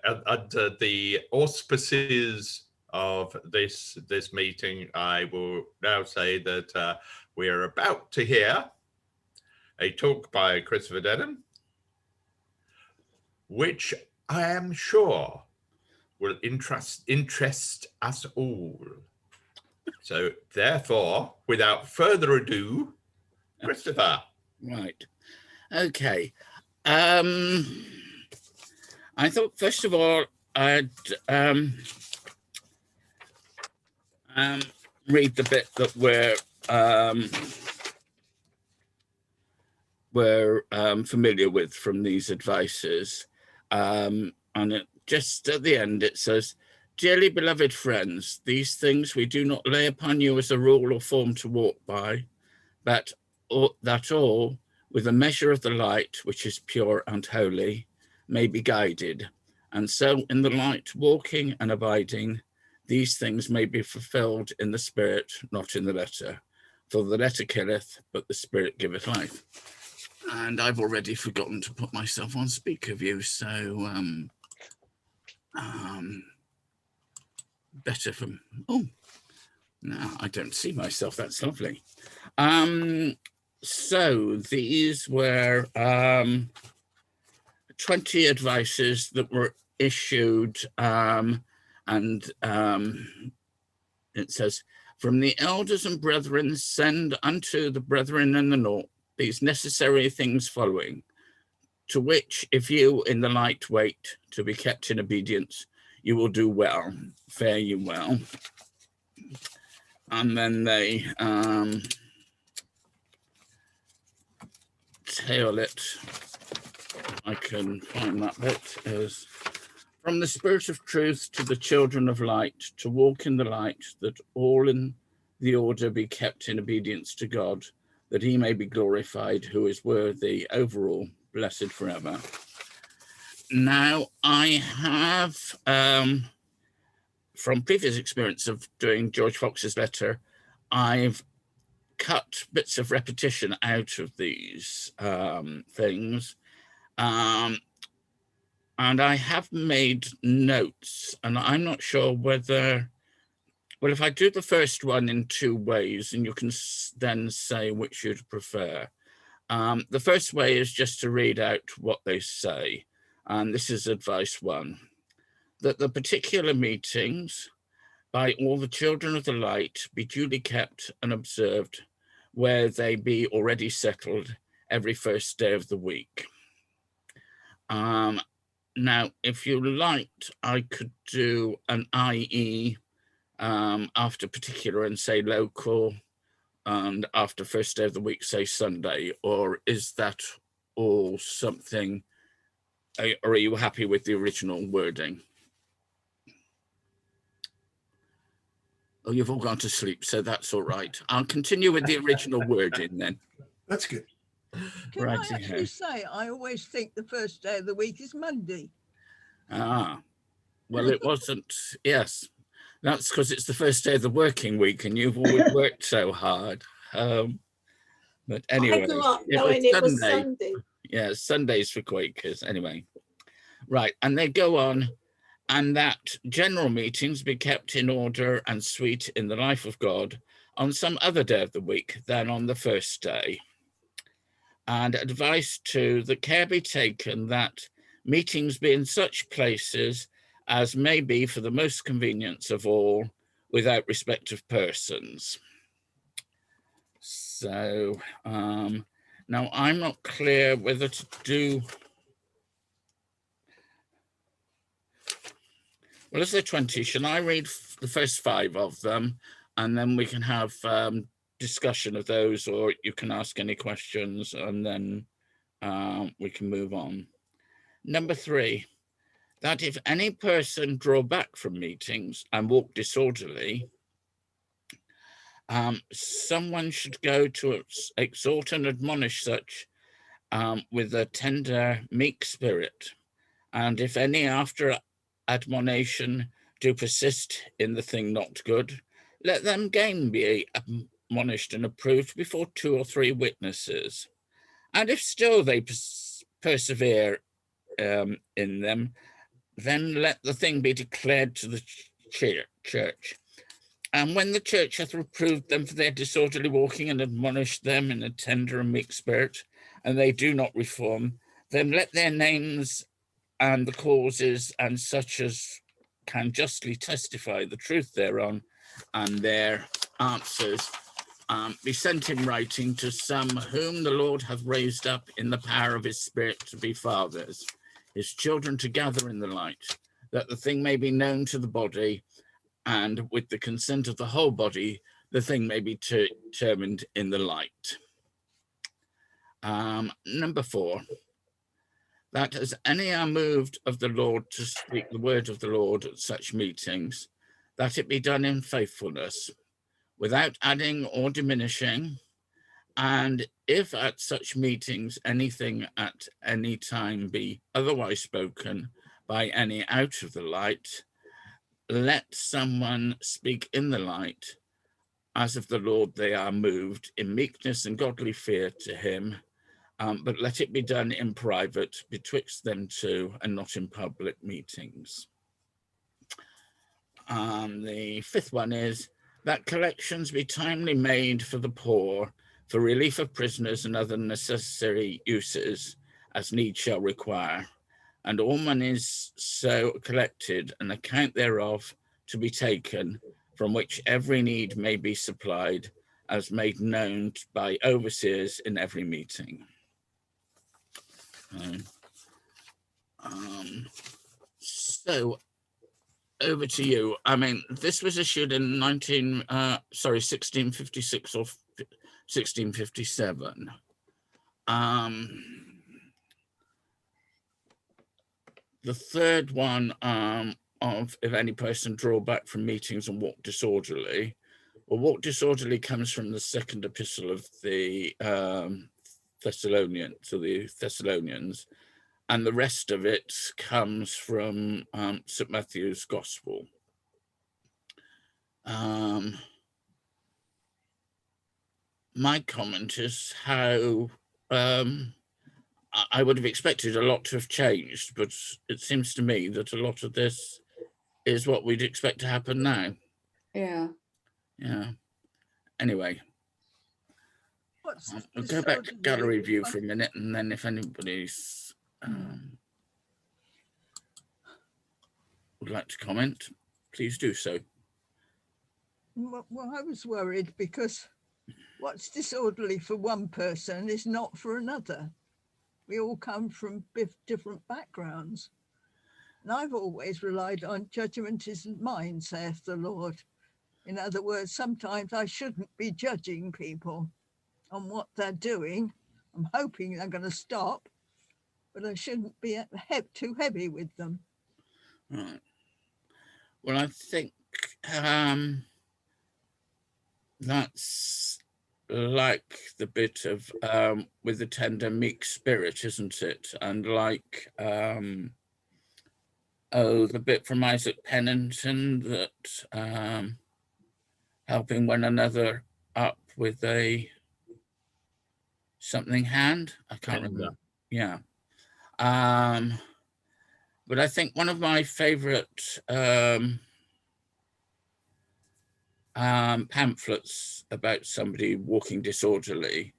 under the auspices of this meeting, I will now say that we are about to hear a talk by Christopher Denman, which I am sure will interest us all. So therefore, without further ado, Christopher. Right. Okay. I thought, first of all, I'd read the bit that we're familiar with from these advices. And just at the end, it says, "Dearly beloved friends, these things we do not lay upon you as a rule or form to walk by, but that all, with a measure of the light, which is pure and holy, may be guided. And so in the light, walking and abiding, these things may be fulfilled in the spirit, not in the letter. For the letter killeth, but the spirit giveth life." And I've already forgotten to put myself on speaker view, so better from, oh, no, I don't see myself, that's lovely. So these were 20 advices that were issued, and it says, "From the elders and brethren, send unto the brethren in the north these necessary things following, to which if you in the light wait to be kept in obedience, you will do well, fare you well." And then they tail it, I can find that bit, is, "From the spirit of truth to the children of light, to walk in the light, that all in the order be kept in obedience to God, that he may be glorified, who is worthy over all, blessed forever." Now, I have, from previous experience of doing George Fox's letter, I've cut bits of repetition out of these things. And I have made notes, and I'm not sure whether, well, if I do the first one in two ways, and you can then say which you'd prefer. The first way is just to read out what they say. And this is advice 1, that the particular meetings by all the children of the light be duly kept and observed, where they be already settled every first day of the week. Now, if you liked, I could do an IE after particular and say local, and after first day of the week say Sunday, or is that all something, or are you happy with the original wording? Oh, you've all gone to sleep, so that's all right. I'll continue with the original wording then. That's good. Can I actually say, I always think the first day of the week is Monday. Ah, well, it wasn't, yes. That's because it's the first day of the working week and you've always worked so hard. But anyway, I grew up knowing it was Sunday. Yeah, Sundays for Quakers, anyway. Right, and they go on, and that general meetings be kept in order and sweet in the life of God on some other day of the week than on the first day. And advice 2, that care be taken that meetings be in such places as may be for the most convenience of all, without respect of persons. So now I'm not clear whether to do, well, is there 20? Shall I read the first 5 of them, and then we can have discussion of those, or you can ask any questions, and then we can move on. Number 3, that if any person draw back from meetings and walk disorderly, someone should go to exhort and admonish such with a tender, meek spirit. And if any after admonition do persist in the thing not good, let them again be admonished and approved before 2 or 3 witnesses. And if still they persevere in them, then let the thing be declared to the church. And when the church hath reproved them for their disorderly walking and admonished them in a tender and meek spirit, and they do not reform, then let their names and the causes and such as can justly testify the truth thereon, and their answers be sent in writing to some whom the Lord hath raised up in the power of his Spirit to be fathers, his children to gather in the light, that the thing may be known to the body, and with the consent of the whole body, the thing may be determined in the light. Number 4, that as any are moved of the Lord to speak the word of the Lord at such meetings, that it be done in faithfulness, without adding or diminishing, and if at such meetings anything at any time be otherwise spoken by any out of the light, let someone speak in the light, as of the Lord they are moved, in meekness and godly fear to him, but let it be done in private betwixt them two, and not in public meetings. The 5th one is that collections be timely made for the poor, for relief of prisoners and other necessary uses, as need shall require, and all monies so collected, an account thereof to be taken, from which every need may be supplied, as made known by overseers in every meeting. So over to you. I mean, this was issued in 1656 or 1657. The 3rd one of if any person draw back from meetings and walk disorderly. Well, walk disorderly comes from the 2nd epistle of the Thessalonians, and the rest of it comes from St. Matthew's Gospel. My comment is how I would have expected a lot to have changed, but it seems to me that a lot of this is what we'd expect to happen now. Yeah. Yeah. Anyway, I'll go back to gallery view for a minute, and then if anybody's would like to comment, please do so. Well, I was worried because what's disorderly for one person is not for another. We all come from different backgrounds. And I've always relied on judgment is mine, saith the Lord. In other words, sometimes I shouldn't be judging people on what they're doing. I'm hoping they're going to stop, but I shouldn't be too heavy with them. Right. Well, I think that's like the bit of with the tender meek spirit, isn't it? And like the bit from Isaac Pennington that helping one another up with a something hand. I can't remember. Yeah. But I think one of my favorite pamphlets about somebody walking disorderly,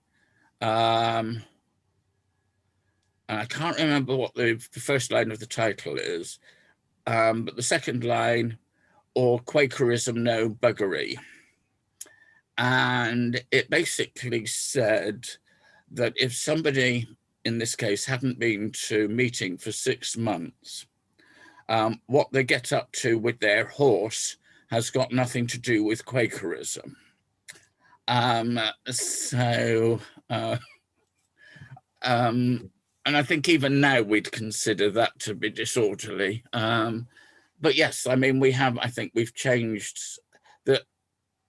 and I can't remember what the first line of the title is, but the second line, or Quakerism no buggery. And it basically said that if somebody, in this case, hadn't been to meeting for 6 months, what they get up to with their horse has got nothing to do with Quakerism. And I think even now we'd consider that to be disorderly. But yes, I mean, I think we've changed that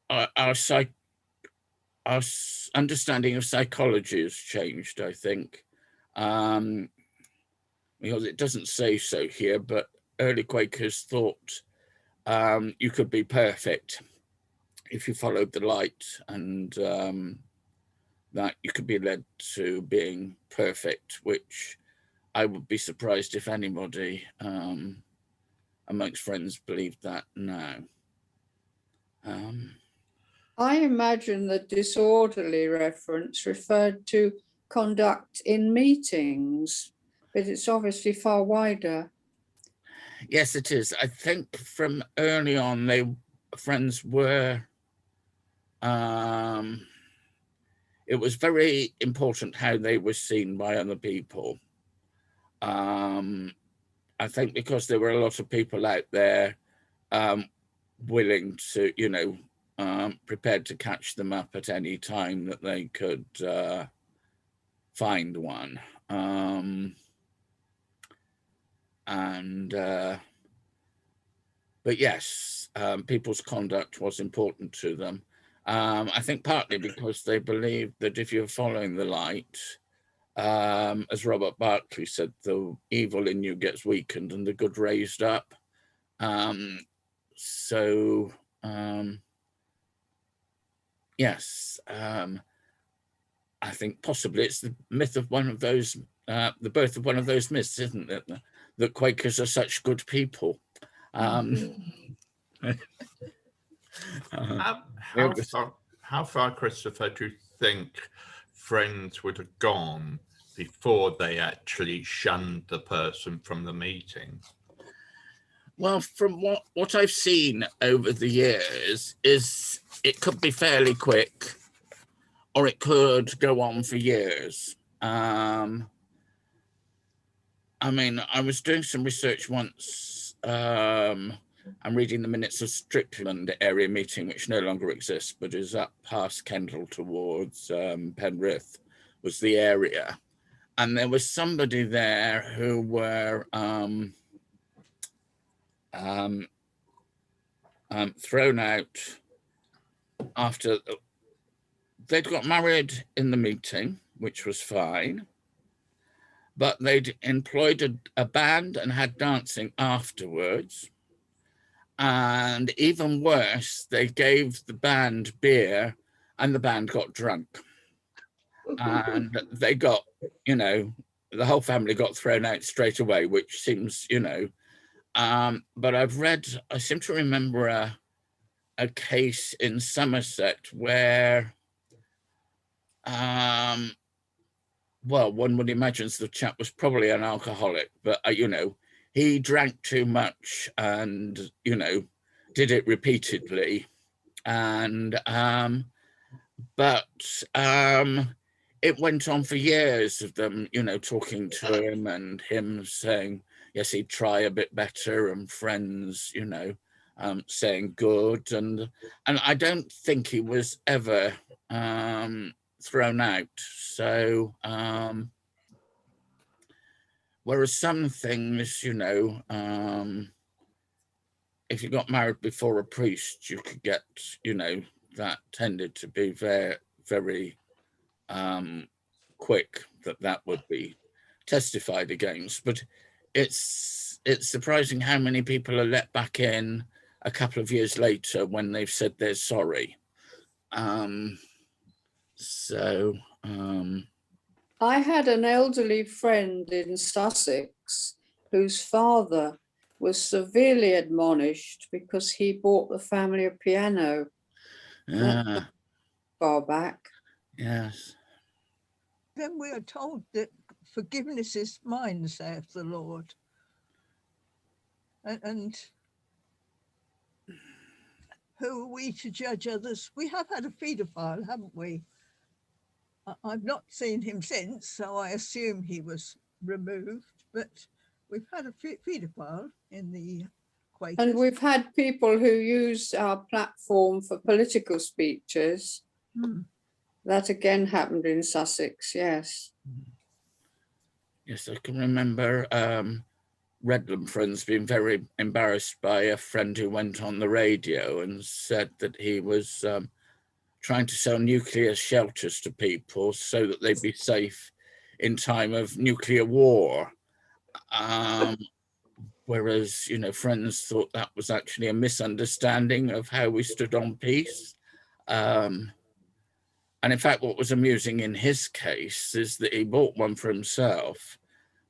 our understanding of psychology has changed, I think. Because it doesn't say so here, but early Quakers thought you could be perfect if you followed the light, and that you could be led to being perfect, which I would be surprised if anybody amongst friends believe that now. I imagine the disorderly reference referred to conduct in meetings, but it's obviously far wider. Yes, it is. I think from early on, friends were, it was very important how they were seen by other people. I think because there were a lot of people out there willing to, prepared to catch them up at any time that they could find one. But yes, people's conduct was important to them. I think partly because they believed that if you're following the light, as Robert Barclay said, the evil in you gets weakened and the good raised up. Yes, I think possibly it's the myth of one of those, the birth of one of those myths, isn't it? That Quakers are such good people. How far, Christopher, do you think friends would have gone before they actually shunned the person from the meeting? Well, from what I've seen over the years, is it could be fairly quick, or it could go on for years. I mean, I was doing some research once. I'm reading the minutes of Strickland area meeting, which no longer exists, but is up past Kendal towards Penrith, was the area. And there was somebody there who were thrown out after they'd got married in the meeting, which was fine, but they'd employed a band and had dancing afterwards. And even worse, they gave the band beer and the band got drunk. And they got, the whole family got thrown out straight away, which seems, but I seem to remember a case in Somerset where, well, one would imagine the chap was probably an alcoholic, but, he drank too much and, did it repeatedly. And, it went on for years of them, talking to him and him saying, yes, he'd try a bit better, and friends, saying good. And I don't think he was ever thrown out. So, whereas some things, if you got married before a priest, you could get, that tended to be very, very quick that would be testified against. But it's surprising how many people are let back in a couple of years later when they've said they're sorry. I had an elderly friend in Sussex whose father was severely admonished because he bought the family a piano. Far back. Yes. Then we are told that forgiveness is mine, saith the Lord. And who are we to judge others? We have had a paedophile, haven't we? I've not seen him since, so I assume he was removed, but we've had a paedophile in the Quakers. And we've had people who use our platform for political speeches. That again happened in Sussex, yes. Yes, I can remember Redland friends being very embarrassed by a friend who went on the radio and said that he was trying to sell nuclear shelters to people so that they'd be safe in time of nuclear war. Whereas, friends thought that was actually a misunderstanding of how we stood on peace. And in fact, what was amusing in his case is that he bought one for himself,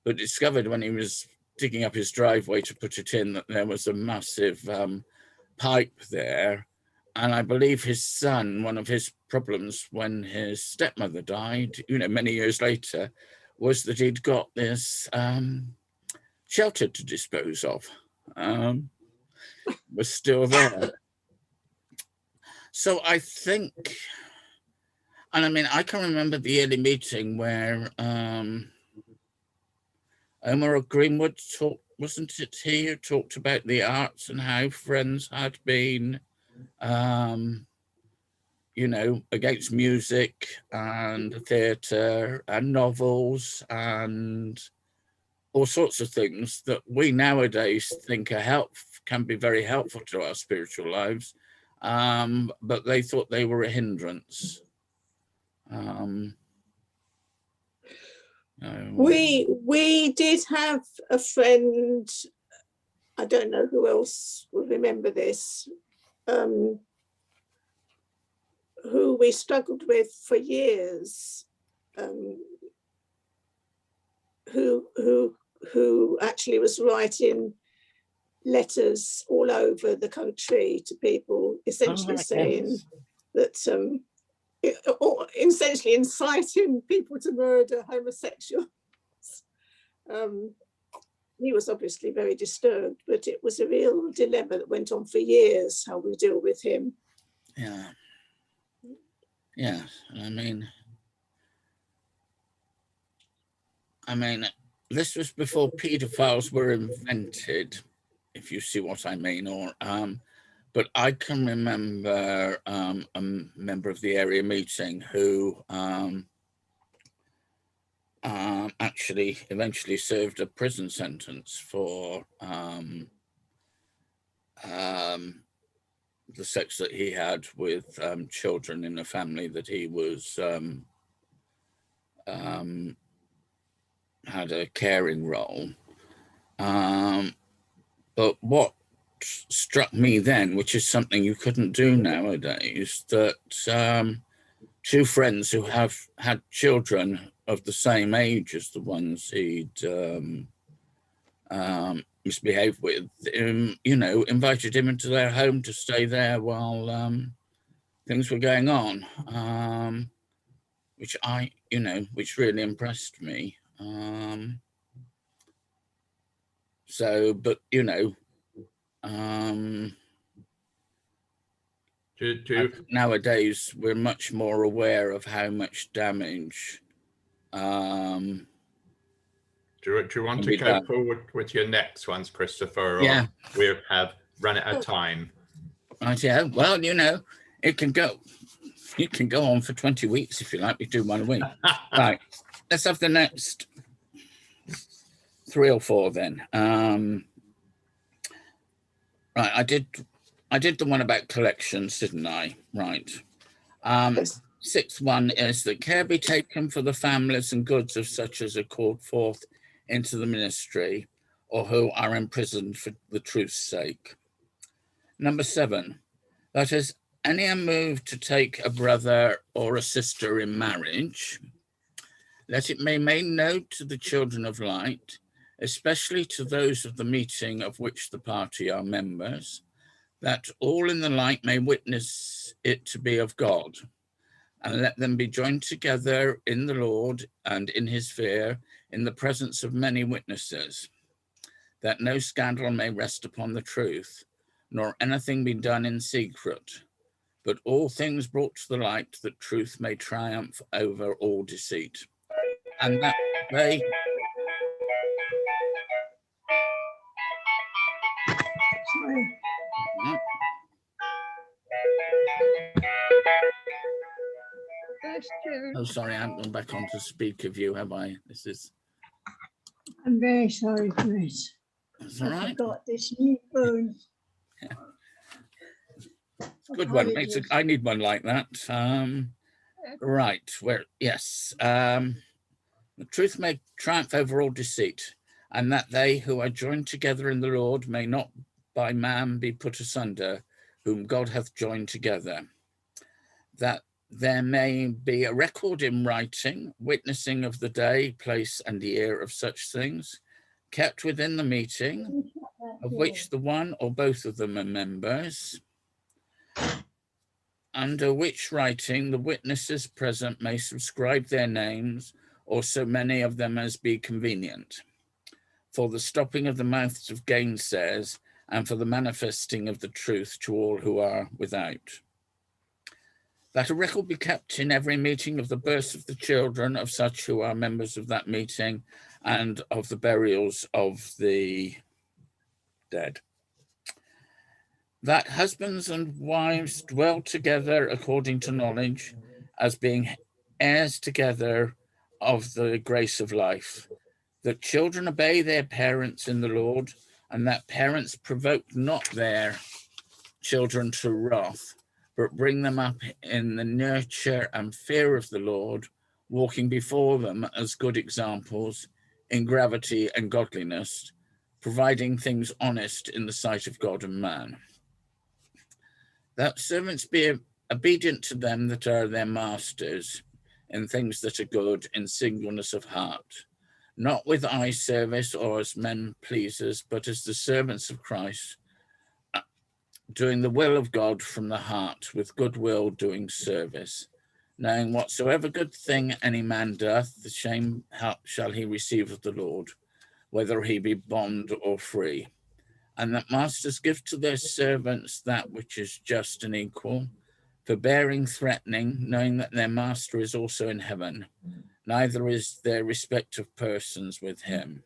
but discovered when he was digging up his driveway to put it in, that there was a massive pipe there. And I believe his son, one of his problems when his stepmother died, you know, many years later, was that he'd got this shelter to dispose of. Was still there. So I think, and I mean, I can remember the yearly meeting where Omar Greenwood talked, wasn't it he who talked about the arts and how Friends had been, you know, against music and theatre and novels and all sorts of things that we nowadays think are can be very helpful to our spiritual lives, but they thought they were a hindrance. We did have a friend, I don't know who else will remember this, who we struggled with for years, who actually was writing letters all over the country to people, essentially saying that, or essentially inciting people to murder homosexuals. He was obviously very disturbed, but it was a real dilemma that went on for years, how we deal with him. Yeah. Yeah, I mean, this was before paedophiles were invented, if you see what I mean, or but I can remember a member of the area meeting who actually eventually served a prison sentence for the sex that he had with children in a family that he was had a caring role. But what struck me then, which is something you couldn't do nowadays, that two friends who have had children of the same age as the ones he'd misbehaved with, you know, invited him into their home to stay there while things were going on, which which really impressed me. But you know, nowadays we're much more aware of how much damage. Do you want to go forward with your next ones, Christopher? Yeah. Or we have run out of time. Right, yeah. Well, you know, it can go on for 20 weeks if you like. We do one a week. Right. Let's have the next 3 or 4 then. Right, I did the one about collections, didn't I? Right. Yes. 6th one is that care be taken for the families and goods of such as are called forth into the ministry or who are imprisoned for the truth's sake. Number 7, that is, any are moved to take a brother or a sister in marriage, let it be made known to the children of light, especially to those of the meeting of which the party are members, that all in the light may witness it to be of God, and let them be joined together in the Lord and in his fear, in the presence of many witnesses, that no scandal may rest upon the truth, nor anything be done in secret, but all things brought to the light, that truth may triumph over all deceit. And that they... Sorry. Oh, sorry, I haven't gone back on to speak of you, have I? This is... I'm very sorry for it. That's all right. I forgot this new phone. Yeah. Good one. I need one like that. Right, where, yes. The truth may triumph over all deceit, and that they who are joined together in the Lord may not by man be put asunder, whom God hath joined together. That there may be a record in writing, witnessing of the day, place, and year of such things, kept within the meeting, of which the one or both of them are members, under which writing the witnesses present may subscribe their names, or so many of them as be convenient, for the stopping of the mouths of gainsayers, and for the manifesting of the truth to all who are without. That a record be kept in every meeting of the births of the children of such who are members of that meeting, and of the burials of the dead. That husbands and wives dwell together according to knowledge, as being heirs together of the grace of life. That children obey their parents in the Lord, and that parents provoke not their children to wrath, but bring them up in the nurture and fear of the Lord, walking before them as good examples in gravity and godliness, providing things honest in the sight of God and man. That servants be obedient to them that are their masters, in things that are good, in singleness of heart, not with eye service or as men pleasers, but as the servants of Christ, doing the will of God from the heart, with good will doing service, knowing whatsoever good thing any man doth, the same shall he receive of the Lord, whether he be bond or free. And that masters give to their servants that which is just and equal, forbearing, threatening, knowing that their master is also in heaven, neither is there respect of persons with him.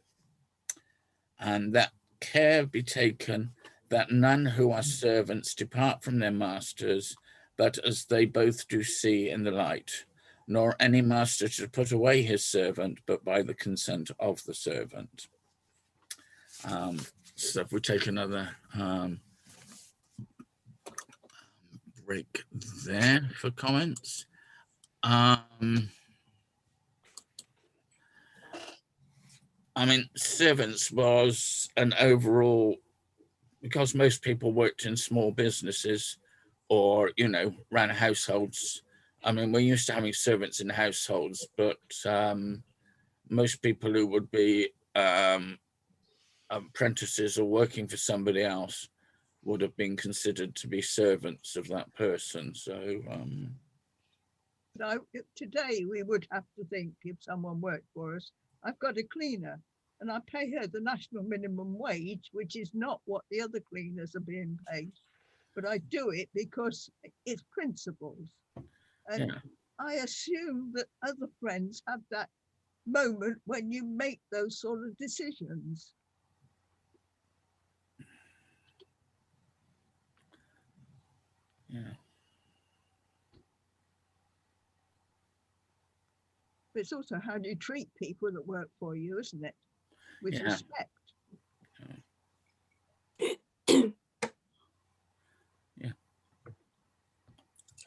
And that care be taken that none who are servants depart from their masters, but as they both do see in the light, nor any master to put away his servant, but by the consent of the servant. So if we take another break there for comments. I mean, servants was an overall, because most people worked in small businesses or, you know, ran households. I mean, we're used to having servants in households, but most people who would be apprentices or working for somebody else would have been considered to be servants of that person. So today we would have to think, if someone worked for us, I've got a cleaner and I pay her the national minimum wage, which is not what the other cleaners are being paid, but I do it because it's principles. And yeah. I assume that other friends have that moment when you make those sort of decisions. Yeah. But it's also how do you treat people that work for you, isn't it? With respect. Yeah.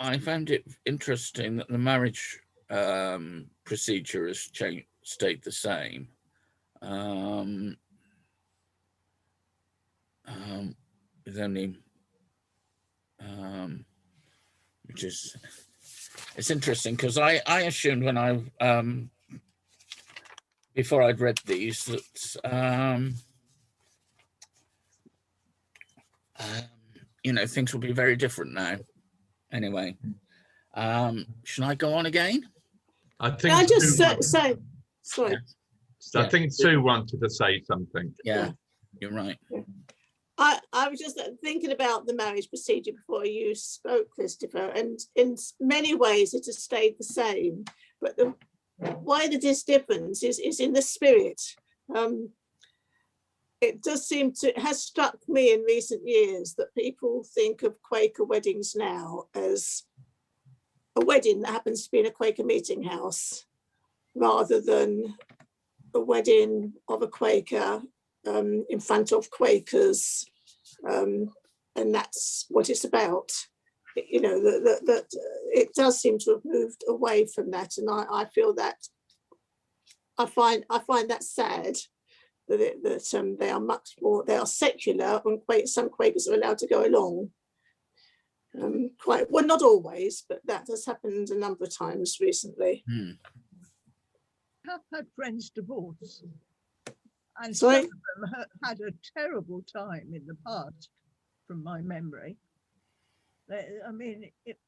I found it interesting that the marriage procedure has stayed the same. With only which is, it's interesting because I assumed when I before I'd read these that you know, things will be very different now. Anyway, should I go on again? I think Can I just say, sorry. I think Sue wanted to say something. Yeah, you're right. I was just thinking about the marriage procedure before you spoke, Christopher, and in many ways it has stayed the same, but why the difference is in the spirit. It does seem to, it has struck me in recent years that people think of Quaker weddings now as a wedding that happens to be in a Quaker meeting house, rather than a wedding of a Quaker in front of Quakers, and that's what it's about. You know, that it does seem to have moved away from that, and I feel that I find that sad that they are much more, they are secular, and some Quakers are allowed to go along. Quite well, not always, but that has happened a number of times recently. I've had friends divorce, And Sorry? some of them had a terrible time in the past, from my memory. I mean, it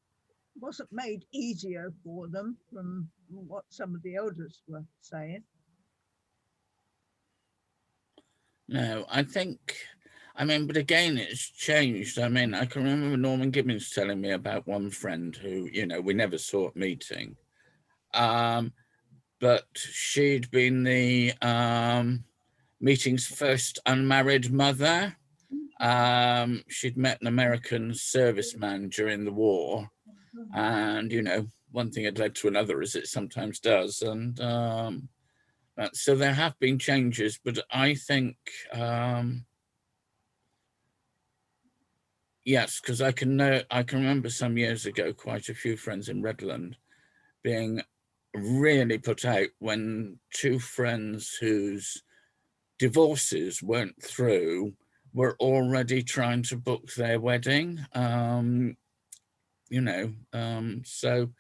wasn't made easier for them from what some of the elders were saying. No, I mean, but again, it's changed. I mean, I can remember Norman Gibbons telling me about one friend who, you know, we never saw at meeting. But she'd been the meeting's first unmarried mother. She'd met an American serviceman during the war. And, you know, one thing had led to another, as it sometimes does. And so there have been changes, but I think, yes, because I can remember some years ago, quite a few friends in Redland being really put out when two friends whose divorces weren't through were already trying to book their wedding. You know, so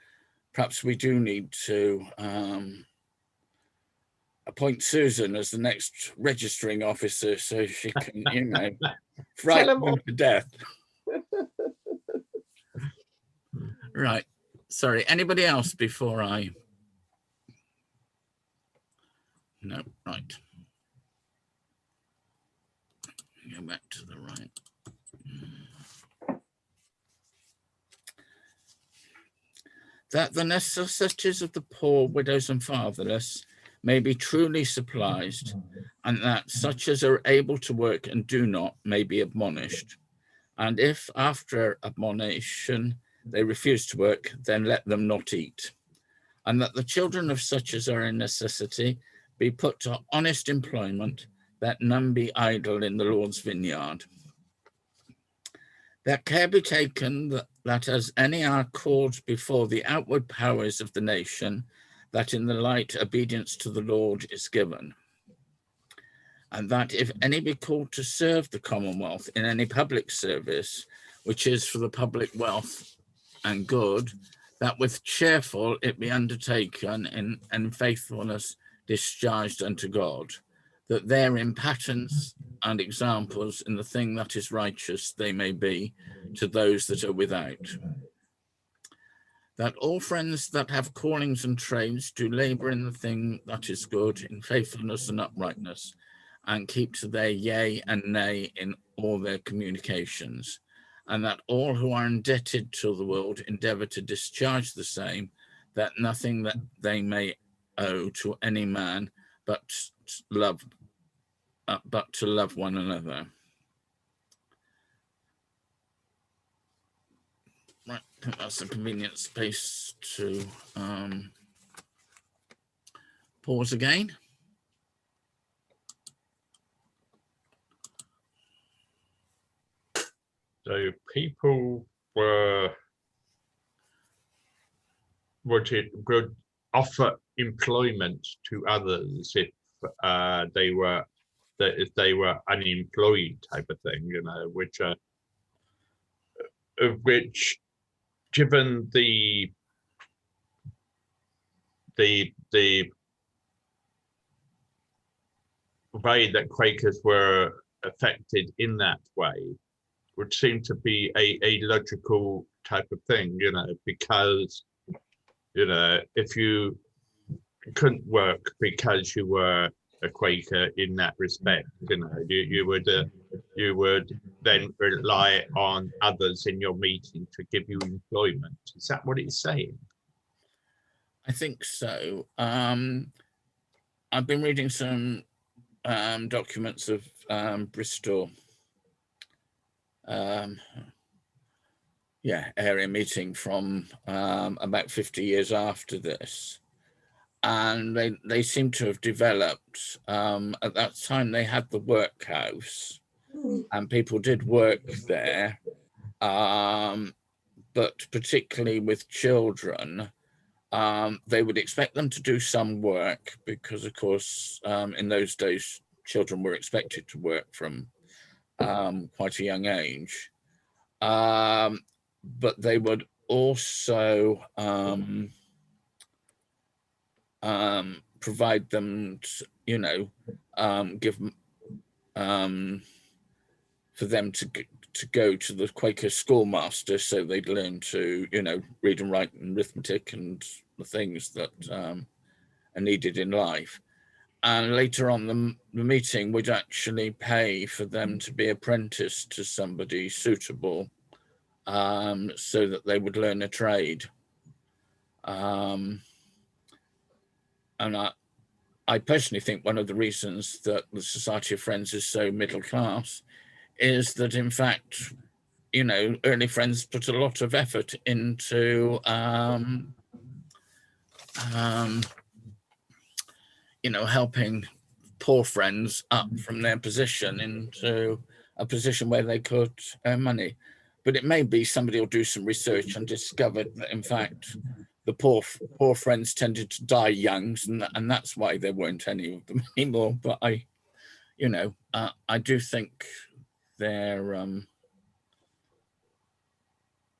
perhaps we do need to appoint Susan as the next registering officer so she can, you know, frighten them to death. Right. Sorry. Anybody else before I? No. Right. Go back to the right. That the necessities of the poor, widows, and fatherless may be truly supplied, and that such as are able to work and do not may be admonished. And if after admonition they refuse to work, then let them not eat. And that the children of such as are in necessity be put to honest employment, that none be idle in the Lord's vineyard. That care be taken that as any are called before the outward powers of the nation, that in the light obedience to the Lord is given. And that if any be called to serve the Commonwealth in any public service, which is for the public wealth and good, that with cheerful it be undertaken in faithfulness discharged unto God, that therein patterns and examples in the thing that is righteous they may be to those that are without. That all friends that have callings and trades do labour in the thing that is good, in faithfulness and uprightness, and keep to their yea and nay in all their communications. And that all who are indebted to the world endeavour to discharge the same, that nothing that they may owe to any man but to love one another. Right, I think that's a convenient space to pause again. So people would offer employment to others if they were unemployed, type of thing, you know, which given the way that Quakers were affected in that way would seem to be a logical type of thing, you know, because, you know, if you couldn't work because you were a Quaker in that respect, you know, you would then rely on others in your meeting to give you employment. Is that what it's saying? I think so. I've been reading some documents of Bristol area meeting from about 50 years after this, and they seem to have developed. At that time they had the workhouse and people did work there, but particularly with children, they would expect them to do some work because, of course, in those days children were expected to work from quite a young age, but they would also provide them, you know, give for them to go to the Quaker schoolmaster so they'd learn to, you know, read and write and arithmetic and the things that are needed in life. And later on, the meeting would actually pay for them to be apprenticed to somebody suitable, so that they would learn a trade. And I personally think one of the reasons that the Society of Friends is so middle class is that, in fact, you know, early Friends put a lot of effort into, you know, helping poor friends up from their position into a position where they could earn money. But it may be somebody will do some research and discover that, in fact, the poor friends tended to die young, and that's why there weren't any of them anymore. But you know, I do think they're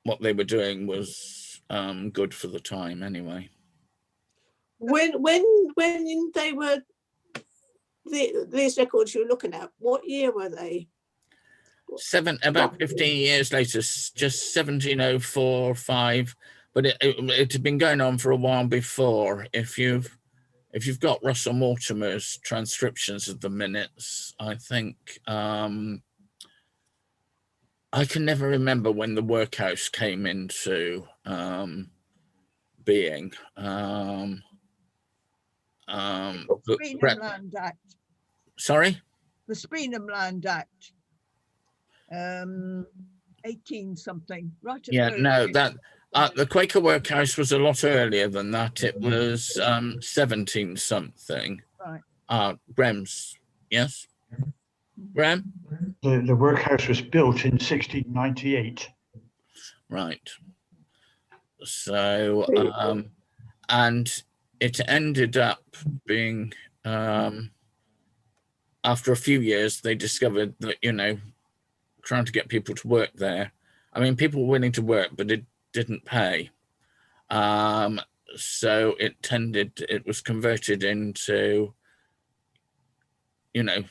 what they were doing was good for the time anyway. When they were these records you're looking at, what year were they? About 15 years later, just 1704-5, but it had been going on for a while before. If you've got Russell Mortimer's transcriptions of the minutes, I think I can never remember when the workhouse came into being. Speenham Land Act. Sorry? The Speenham Land Act. 18 something, right? Yeah, no, that the Quaker workhouse was a lot earlier than that. It was 17 something. Right. Graham's, yes? Graham? The workhouse was built in 1698. Right. So, and it ended up being, after a few years, they discovered that, you know, trying to get people to work there. I mean, people were willing to work, but it didn't pay. So it was converted into, you know,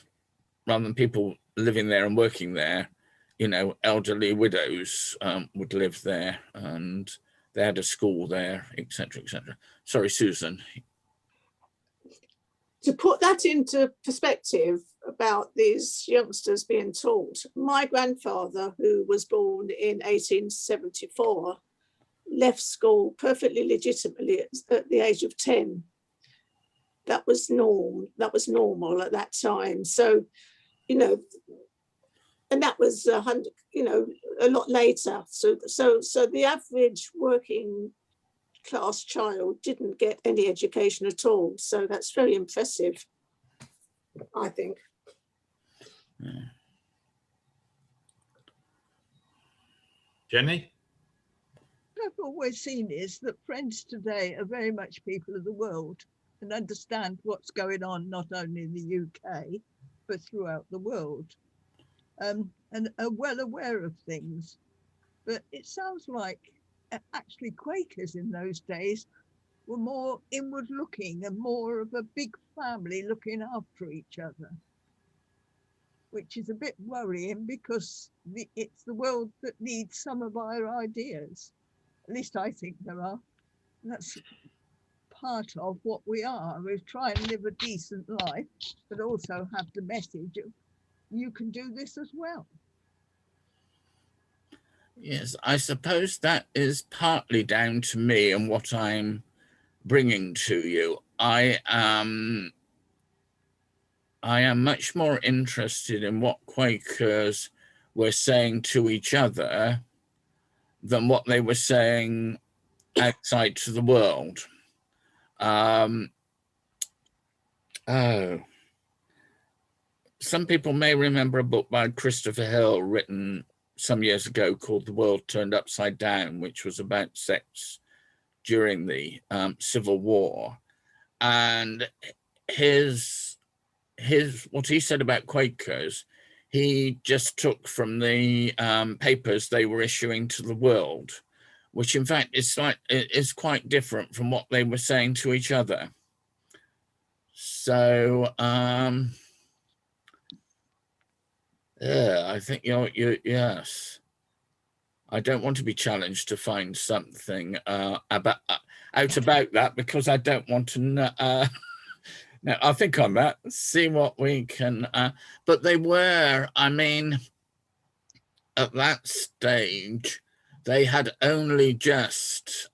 rather than people living there and working there, you know, elderly widows would live there, and they had a school there, etc., etc. Sorry, Susan. To put that into perspective about these youngsters being taught, my grandfather, who was born in 1874, left school perfectly legitimately at the age of 10. That was normal at that time. So, you know, and that was 100, you know, a lot later. So the average working class child didn't get any education at all. So that's very impressive, I think. Yeah. Jenny? What I've always seen is that Friends today are very much people of the world and understand what's going on, not only in the UK, but throughout the world, and are well aware of things. But it sounds like actually Quakers in those days were more inward looking and more of a big family looking after each other, which is a bit worrying because it's the world that needs some of our ideas. At least I think there are. That's part of what we are. We try and live a decent life, but also have the message of you can do this as well. Yes, I suppose that is partly down to me and what I'm bringing to you. I am much more interested in what Quakers were saying to each other than what they were saying outside to the world. Some people may remember a book by Christopher Hill written some years ago called The World Turned Upside Down, which was about sex during the Civil War. And what he said about Quakers, he just took from the papers they were issuing to the world, which in fact is quite different from what they were saying to each other. So yeah, I think you yes. I don't want to be challenged to find something about that, because I don't want to know. No, I think on that, see what we can. But they were, I mean, at that stage, they had only just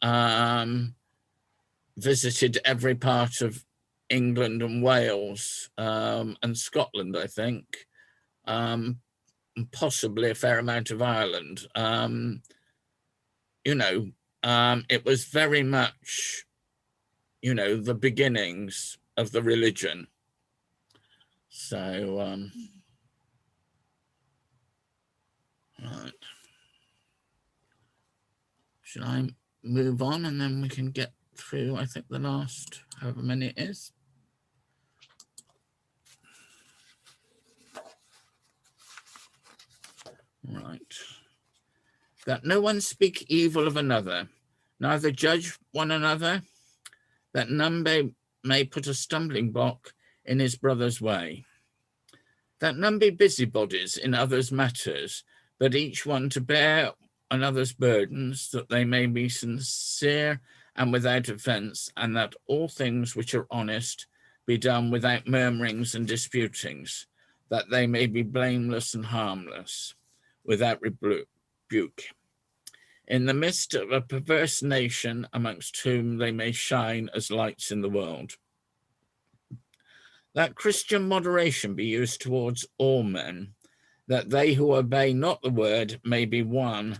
visited every part of England and Wales and Scotland, I think, and possibly a fair amount of Ireland. It was very much, the beginnings of the religion. So, right. Should I move on and then we can get through, I think, the last however many it is? Right. That no one speak evil of another, neither judge one another, that none may put a stumbling block in his brother's way, that none be busybodies in others' matters, but each one to bear another's burdens, that they may be sincere and without offence, and that all things which are honest be done without murmurings and disputings, that they may be blameless and harmless, without rebuke, in the midst of a perverse nation, amongst whom they may shine as lights in the world. That Christian moderation be used towards all men, that they who obey not the word may be won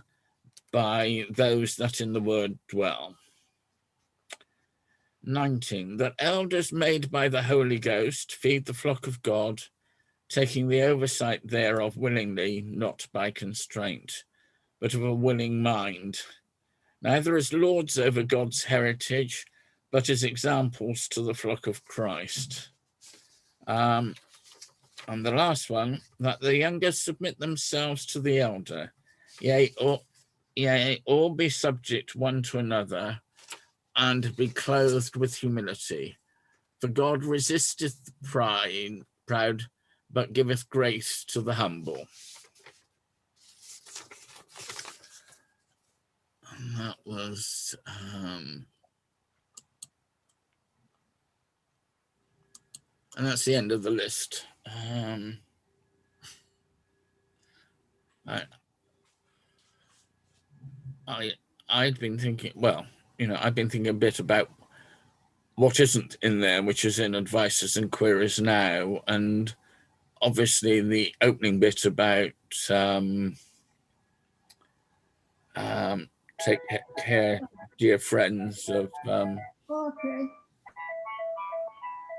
by those that in the word dwell. 19, that elders made by the Holy Ghost feed the flock of God, taking the oversight thereof willingly, not by constraint, but of a willing mind, neither as lords over God's heritage, but as examples to the flock of Christ. And the last one, that the younger submit themselves to the elder, yea, all be subject one to another, and be clothed with humility. For God resisteth proud, but giveth grace to the humble. And that was and that's the end of the list. I'd been thinking, I've been thinking a bit about what isn't in there, which is in Advices and Queries now, and obviously the opening bit about take care, dear friends, of Okay.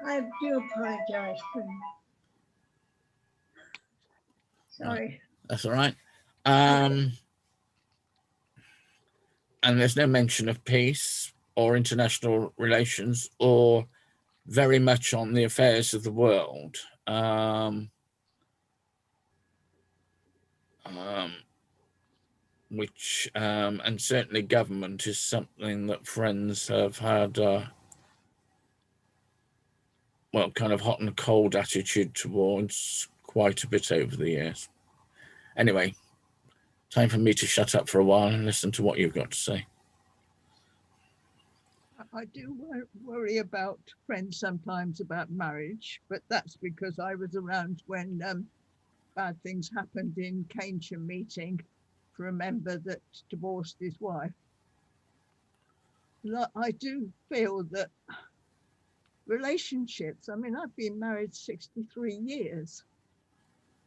I do apologize for. Sorry. That's all right. And there's no mention of peace or international relations or very much on the affairs of the world. Which, and certainly government is something that Friends have had, kind of hot and cold attitude towards quite a bit over the years. Anyway, time for me to shut up for a while and listen to what you've got to say. I do worry about Friends sometimes about marriage, but that's because I was around when bad things happened in Cambridgeshire meeting for a member that divorced his wife. I do feel that relationships, I mean, I've been married 63 years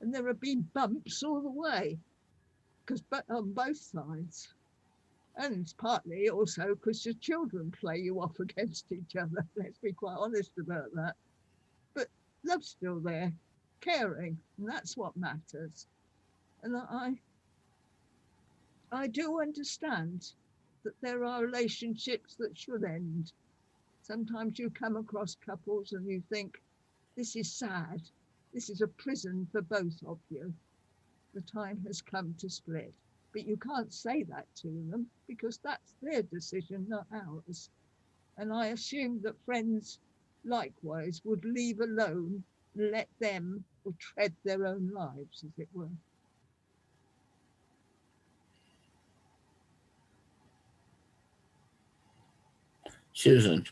and there have been bumps all the way, because on both sides. And it's partly also because your children play you off against each other. Let's be quite honest about that. But love's still there, caring, and that's what matters. And I do understand that there are relationships that should end. Sometimes you come across couples and you think, this is sad. This is a prison for both of you. The time has come to split. But you can't say that to them because that's their decision, not ours. And I assume that Friends likewise would leave alone and let them tread their own lives, as it were. Susan.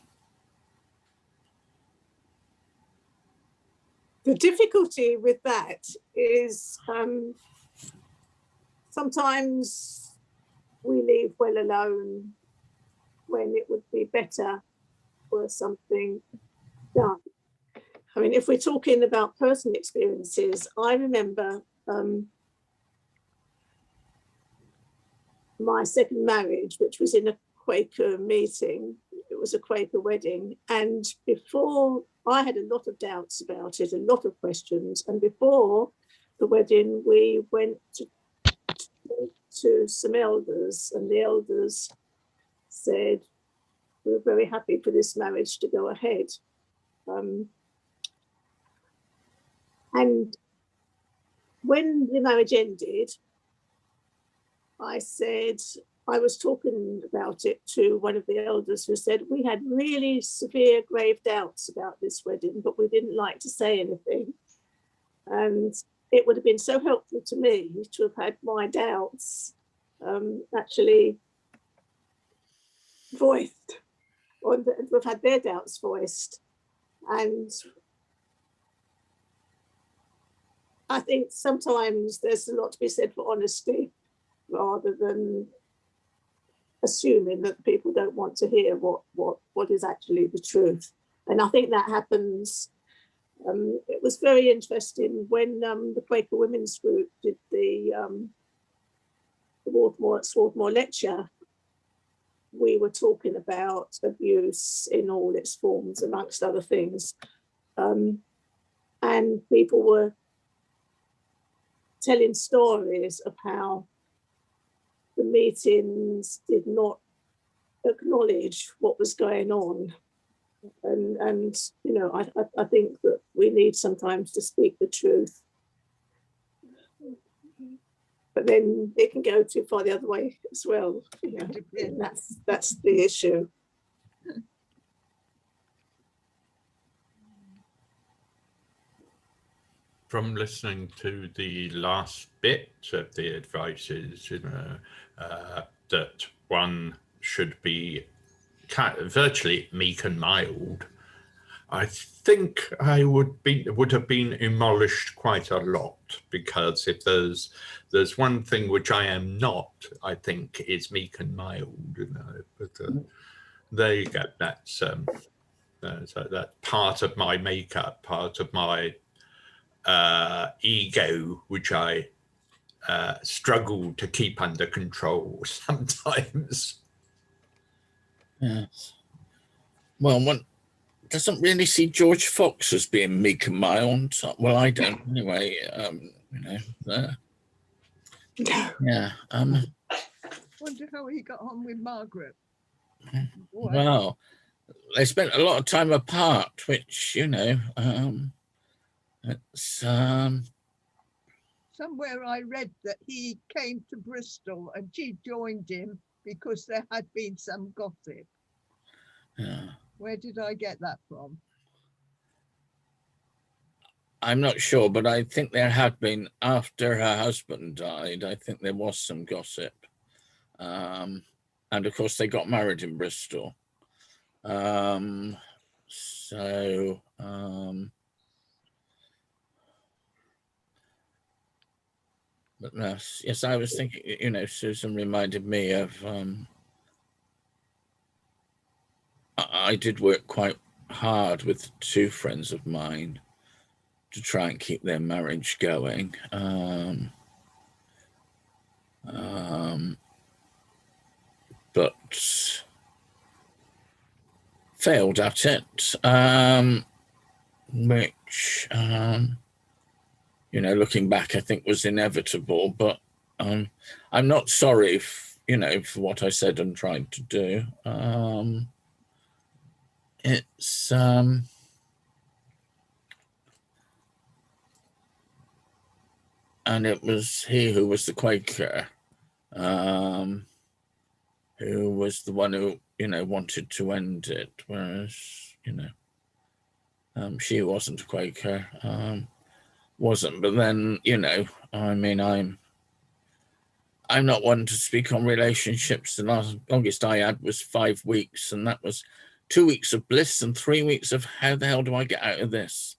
The difficulty with that is sometimes we leave well alone when it would be better for something done. I mean, if we're talking about personal experiences, I remember my second marriage, which was in a Quaker meeting. It was a Quaker wedding. And before, I had a lot of doubts about it, a lot of questions. And before the wedding, we went to some elders, and the elders said, we're very happy for this marriage to go ahead. And when the marriage ended, I said, I was talking about it to one of the elders, who said, we had really severe, grave doubts about this wedding, but we didn't like to say anything. And it would have been so helpful to me to have had my doubts actually voiced, or to have had their doubts voiced. And I think sometimes there's a lot to be said for honesty, rather than assuming that people don't want to hear what is actually the truth. And I think that happens. It was very interesting when the Quaker Women's Group did the Swarthmore lecture. We were talking about abuse in all its forms, amongst other things. And people were telling stories of how the meetings did not acknowledge what was going on. And you know, I think that we need sometimes to speak the truth. But then it can go too far the other way as well. You know, that's the issue. From listening to the last bit of the advices, you know, that one should be virtually meek and mild, I think I would have been demolished quite a lot, because if there's one thing which I am not, I think, is meek and mild, you know. But there you go. That's part of my makeup, part of my ego, which I struggle to keep under control sometimes. Yes. Well, one doesn't really see George Fox as being meek and mild. Well, I don't anyway. You know. Yeah. Wonder how he got on with Margaret. Well, they spent a lot of time apart, which, you know, it's somewhere I read that he came to Bristol and she joined him because there had been some gossip. yeah. Where did I get that from? I'm not sure, but I think there had been, after her husband died, I think there was some gossip. And of course they got married in Bristol. But yes, I was thinking, you know, Susan reminded me of, I did work quite hard with two friends of mine to try and keep their marriage going. But failed at it, which, you know, looking back, I think was inevitable, but I'm not sorry, you know, for what I said and tried to do. It's, and it was he who was the Quaker, who was the one who, you know, wanted to end it, whereas, you know, She wasn't a Quaker, wasn't. But then, you know, I mean, I'm not one to speak on relationships. The longest I had was 5 weeks, and that was 2 weeks of bliss and 3 weeks of how the hell do I get out of this?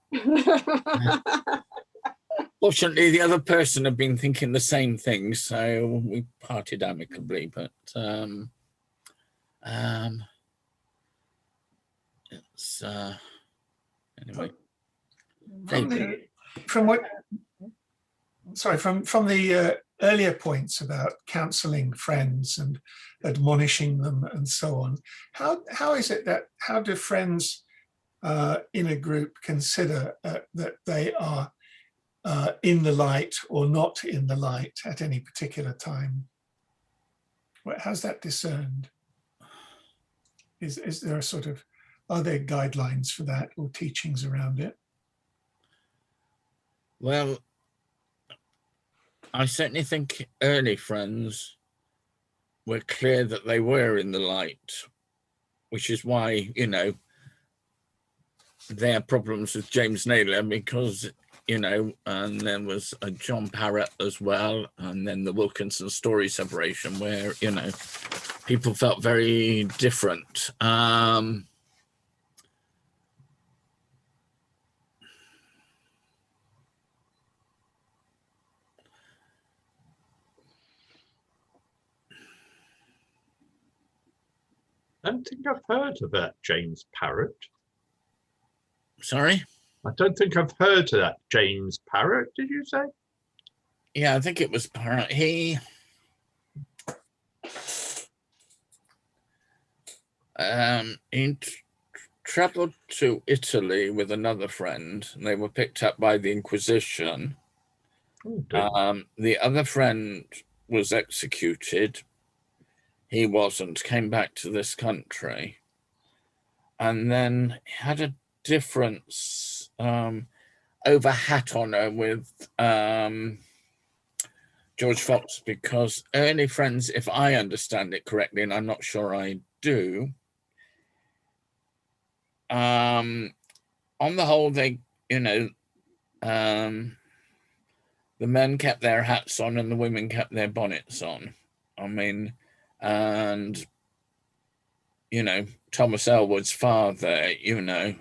Fortunately, the other person had been thinking the same thing, so we parted amicably. But it's anyway. From the earlier points about counselling friends and admonishing them and so on, how is it that how do friends in a group consider that they are in the light or not in the light at any particular time? How's that discerned? Is there a sort of, are there guidelines for that or teachings around it? Well, I certainly think early friends were clear that they were in the light, which is why, you know, they had problems with James Naylor because, you know, and there was a John Parrott as well, and then the Wilkinson story separation where, you know, people felt very different. I don't think I've heard of that James Parrott. Sorry? I don't think I've heard of that James Parrott, did you say? Yeah, I think it was Parrott. He traveled to Italy with another friend, and they were picked up by the Inquisition. The other friend was executed. He wasn't, came back to this country, and then had a difference over hat honor with George Fox, because early friends, if I understand it correctly, and I'm not sure I do, on the whole, they, you know, the men kept their hats on and the women kept their bonnets on. I mean, and, you know, Thomas Elwood's father, you know,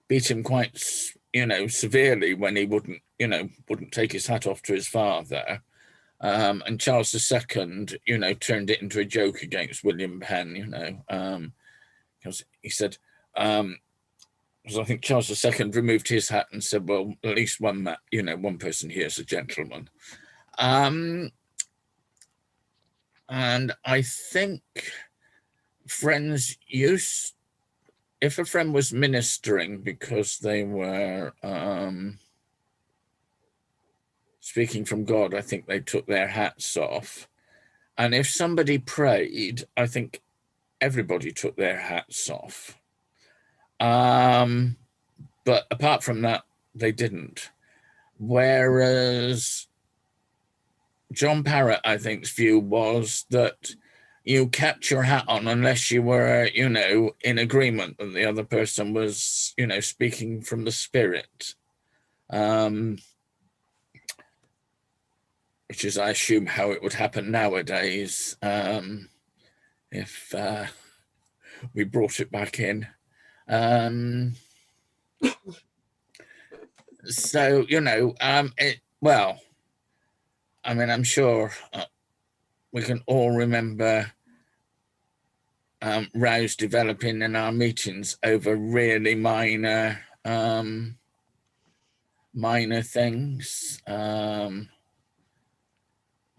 beat him quite, you know, severely when he wouldn't take his hat off to his father. And Charles II, you know, turned it into a joke against William Penn, you know, because he said, because I think Charles II removed his hat and said, well, at least one person here is a gentleman. And I think friends used, if a friend was ministering because they were speaking from God, I think they took their hats off. And if somebody prayed, I think everybody took their hats off. But apart from that, they didn't. Whereas John Parrott, I think's view was that you kept your hat on unless you were, you know, in agreement that the other person was, you know, speaking from the Spirit. Which is, I assume, how it would happen nowadays if we brought it back in. So, you know, well, I mean, I'm sure we can all remember rows developing in our meetings over really minor things.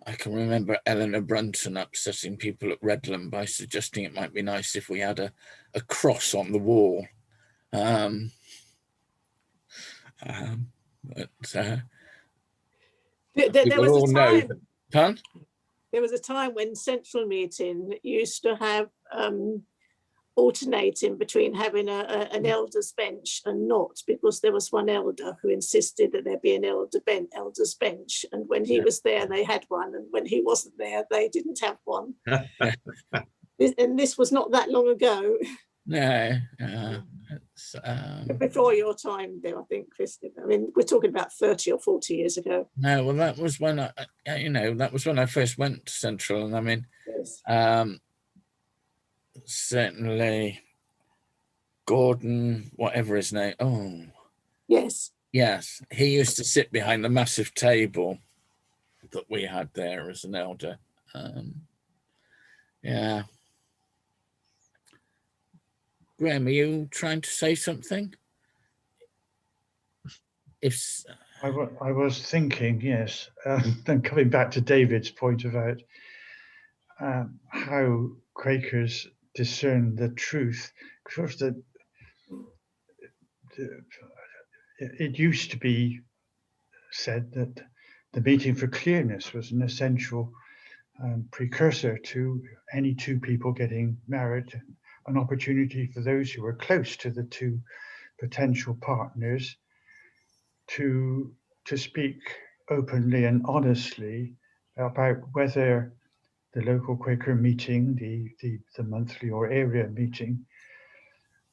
I can remember Eleanor Brunton upsetting people at Redland by suggesting it might be nice if we had a cross on the wall. But there was a time. Pardon? There was a time when central meeting used to have alternating between having an elder's bench and not, because there was one elder who insisted that there be an elder's bench, and when he was there they had one, and when he wasn't there they didn't have one. And this was not that long ago. No, it's, Before your time, though, I think, Kristen. I mean, we're talking about 30 or 40 years ago. no, well, that was when that was when I first went to Central, and I mean, Yes. certainly Gordon, whatever his name. Oh, Yes. yes, he used to sit behind the massive table that we had there as an elder. Yeah. Graham, are you trying to say something? If I was thinking, yes, and coming back to David's point about how Quakers discern the truth. Of course, it used to be said that the meeting for clearness was an essential precursor to any two people getting married, an opportunity for those who were close to the two potential partners to speak openly and honestly about whether the local Quaker meeting, the monthly or area meeting,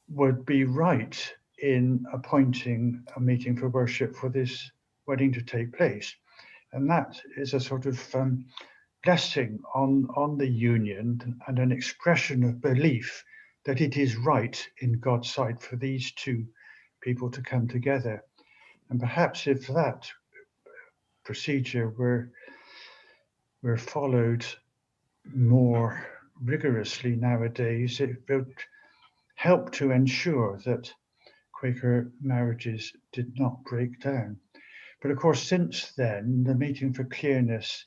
would be right in appointing a meeting for worship for this wedding to take place. And that is a sort of blessing on the union and an expression of belief that it is right in God's sight for these two people to come together. And perhaps if that procedure were followed more rigorously nowadays, it would help to ensure that Quaker marriages did not break down. But of course, since then, the meeting for clearness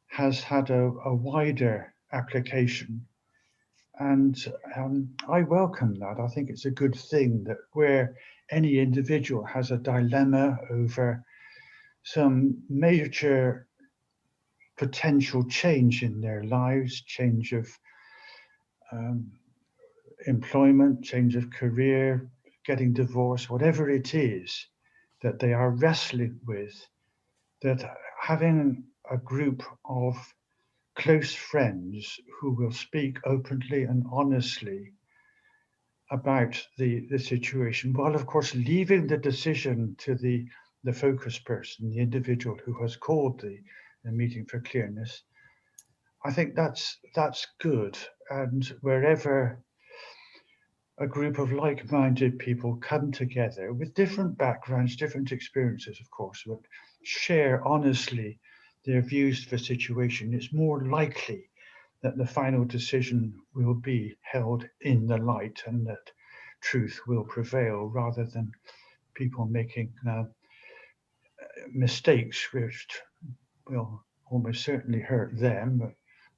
has had a wider application. And I welcome that. I think it's a good thing that where any individual has a dilemma over some major potential change in their lives, change of employment, change of career, getting divorced, whatever it is that they are wrestling with, that having a group of close friends who will speak openly and honestly about the situation, while of course leaving the decision to the focus person, the individual who has called the meeting for clearness. I think that's good. And wherever a group of like-minded people come together with different backgrounds, different experiences, of course, but share honestly their views of the situation, it's more likely that the final decision will be held in the light and that truth will prevail rather than people making mistakes which will almost certainly hurt them, but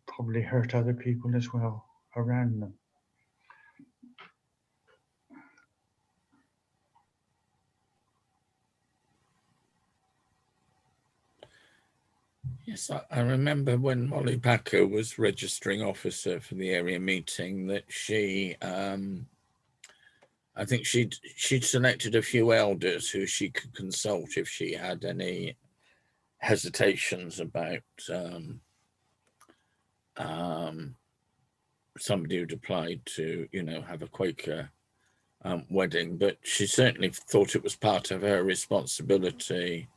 probably hurt other people as well around them. yes, I remember when Molly Packer was registering officer for the area meeting that she, I think she'd selected a few elders who she could consult if she had any hesitations about somebody who'd applied to, have a Quaker wedding, but she certainly thought it was part of her responsibility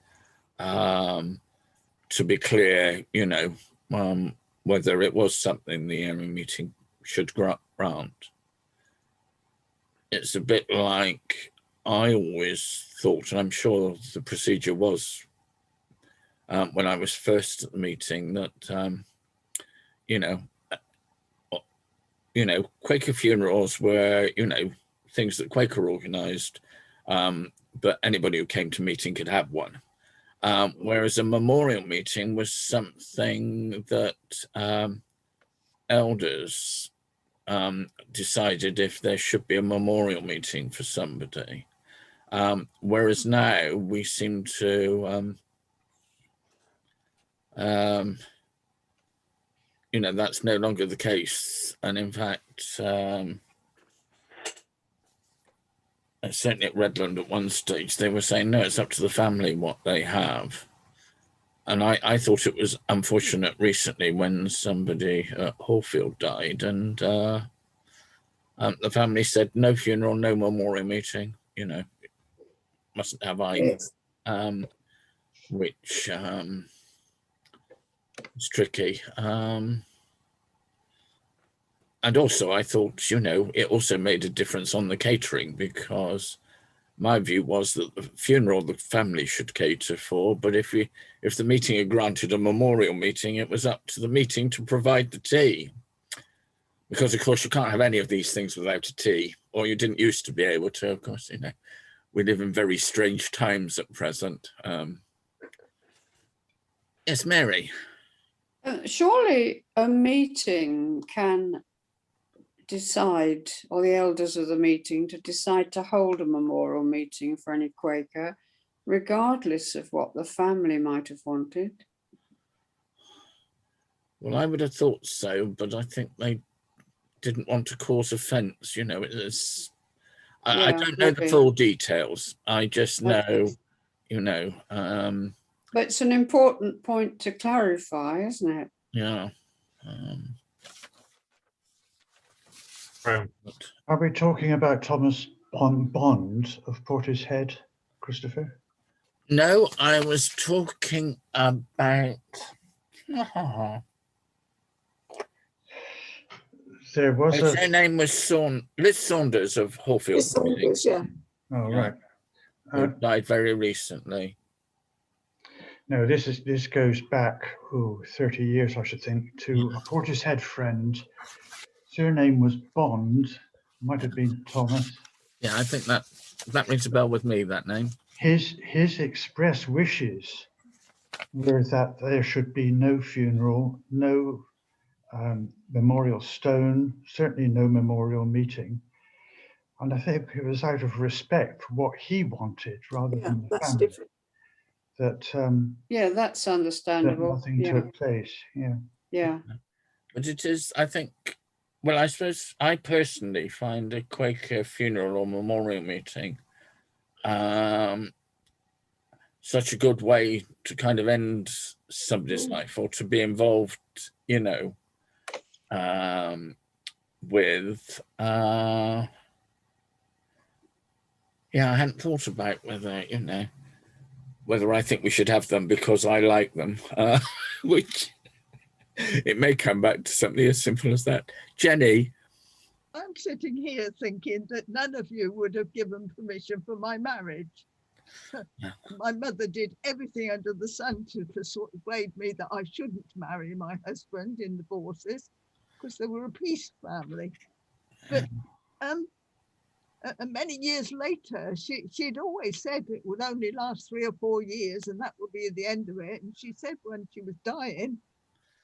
to be clear, whether it was something the area meeting should grant. It's a bit like I always thought, and I'm sure the procedure was when I was first at the meeting, that Quaker funerals were things that Quaker organised, but anybody who came to meeting could have one. Whereas a memorial meeting was something that elders decided if there should be a memorial meeting for somebody. Whereas now we seem to, that's no longer the case. And in fact, certainly at Redland at one stage, they were saying, no, it's up to the family what they have. And I thought it was unfortunate recently when somebody at Hallfield died, and The family said no funeral, no memorial meeting, you know, mustn't have either, Yes. which is tricky. And also I thought, you know, it also made a difference on the catering, because my view was that the funeral the family should cater for, but if the meeting had granted a memorial meeting, it was up to the meeting to provide the tea. Because of course you can't have any of these things without a tea, or you didn't used to be able to. Of course, you know, we live in very strange times at present. Yes, Mary. Surely a meeting can decide, or the elders of the meeting to decide to hold a memorial meeting for any Quaker, regardless of what the family might have wanted. Well, I would have thought so, but I think they didn't want to cause offence. You know, it is. I don't know the full details. I just know, you know. But it's an important point to clarify, isn't it? Yeah. Are we talking about Thomas Bond of Portishead, Christopher? No, I was talking about. There was Her name was Liz Saunders of Hallfield. Liz Saunders, yeah. Oh, right. Who died very recently. No, this goes back 30 years, I should think, to a Portishead friend. Surname was Bond, might have been Thomas. Yeah, I think that rings a bell with me, that name. His express wishes were that there should be no funeral, no memorial stone, certainly no memorial meeting. And I think it was out of respect for what he wanted rather than the That's family. different. Yeah, that's understandable. That nothing took place. Yeah. But it is, I think, well, I suppose I personally find a Quaker funeral or memorial meeting such a good way to kind of end somebody's life, or to be involved, you know, with yeah, I hadn't thought about whether, you know, whether I think we should have them because I like them, which it may come back to something as simple as that. Jenny. I'm sitting here thinking that none of you would have given permission for my marriage. My mother did everything under the sun to persuade me that I shouldn't marry my husband in divorces, because they were a peace family. But many years later, she'd always said it would only last 3 or 4 years and that would be the end of it. And she said when she was dying,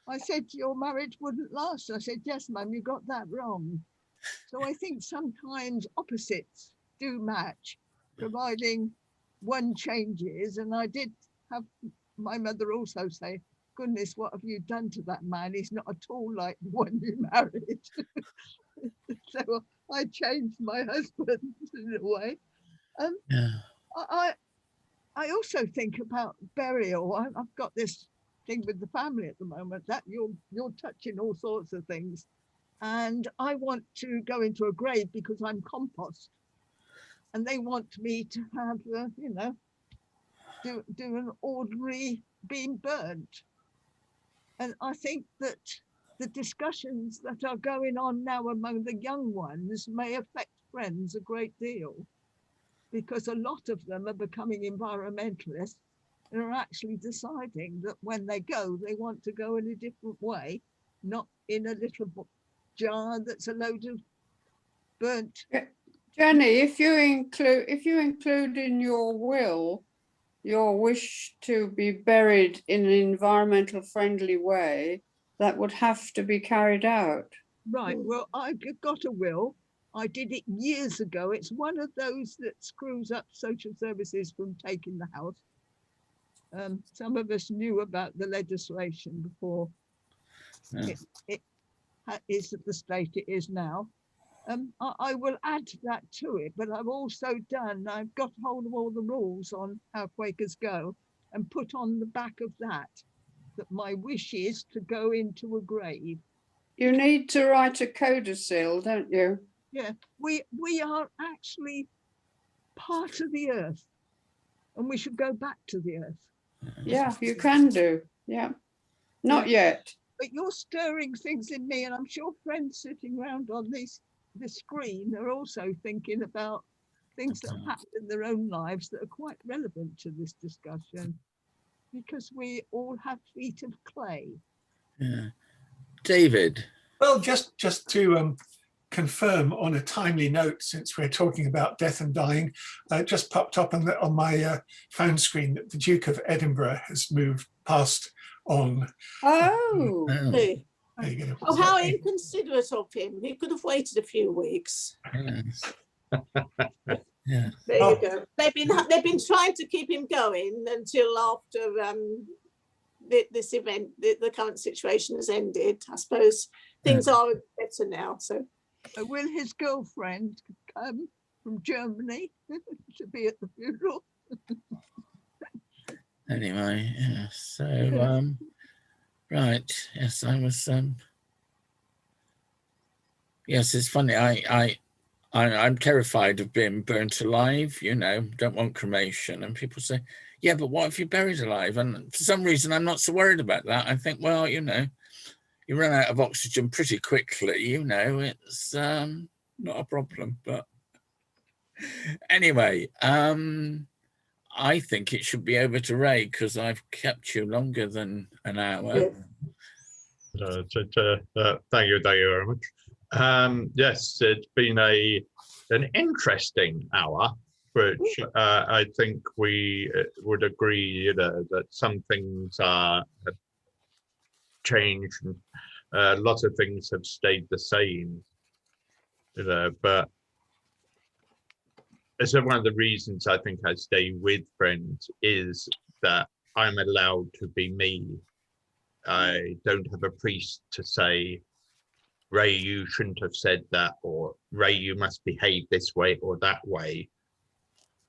I said, your marriage wouldn't last. I said, yes, Mum, you got that wrong. So I think sometimes opposites do match, providing one changes. And I did have my mother also say, goodness, what have you done to that man? He's not at all like the one you married. So I changed my husband in a way. I also think about burial. I've got this thing with the family at the moment that you're touching all sorts of things. And I want to go into a grave because I'm compost. And they want me to have, you know, do an ordinary being burnt. And I think that the discussions that are going on now among the young ones may affect Friends a great deal, because a lot of them are becoming environmentalists and are actually deciding that when they go, they want to go in a different way, not in a little jar that's a load of burnt. Jenny, if you include in your will your wish to be buried in an environmental friendly way, that would have to be carried out. Right, well, I've got a will. I did it years ago. It's one of those that screws up social services from taking the house. Some of us knew about the legislation before it is at the state it is now. I will add that to it, but I've got hold of all the rules on how Quakers go and put on the back of that my wish is to go into a grave. You need to write a codicil, don't you? Yeah, we are actually part of the earth, and we should go back to the earth. Yeah, you can do. Yeah. Not yet. But you're stirring things in me, and I'm sure friends sitting around on the screen are also thinking about things that have happened in their own lives that are quite relevant to this discussion, because we all have feet of clay. Yeah. David. Well, just to confirm on a timely note, since we're talking about death and dying, just popped up on my phone screen that the Duke of Edinburgh has moved past on. Oh. Hey. There you go. Oh, how inconsiderate of him. He could have waited a few weeks. Yes. Yeah. There you go. They've been trying to keep him going until after this event, the current situation has ended. I suppose things are better now. So will his girlfriend come from Germany to be at the funeral? Anyway, yeah. So right. Yes, I was yes, it's funny. I'm terrified of being burnt alive, you know, don't want cremation. And people say, yeah, but what if you're buried alive? And for some reason, I'm not so worried about that. I think, well, you know, you run out of oxygen pretty quickly, you know, it's not a problem. But anyway, I think it should be over to Ray because I've kept you longer than an hour. Thank you very much. Yes, it's been an interesting hour, which I think we would agree, you know, that some things have changed, and lots of things have stayed the same, you know. But it's one of the reasons I think I stay with Friends is that I'm allowed to be me. I don't have a priest to say, Ray, you shouldn't have said that, or Ray, you must behave this way or that way.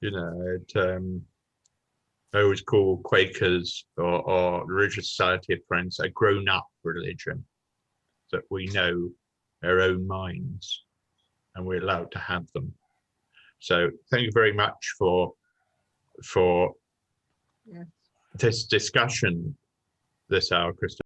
You know, I always call Quakers or the Religious Society of Friends a grown-up religion, that we know our own minds and we're allowed to have them. So thank you very much for this discussion this hour, Krista.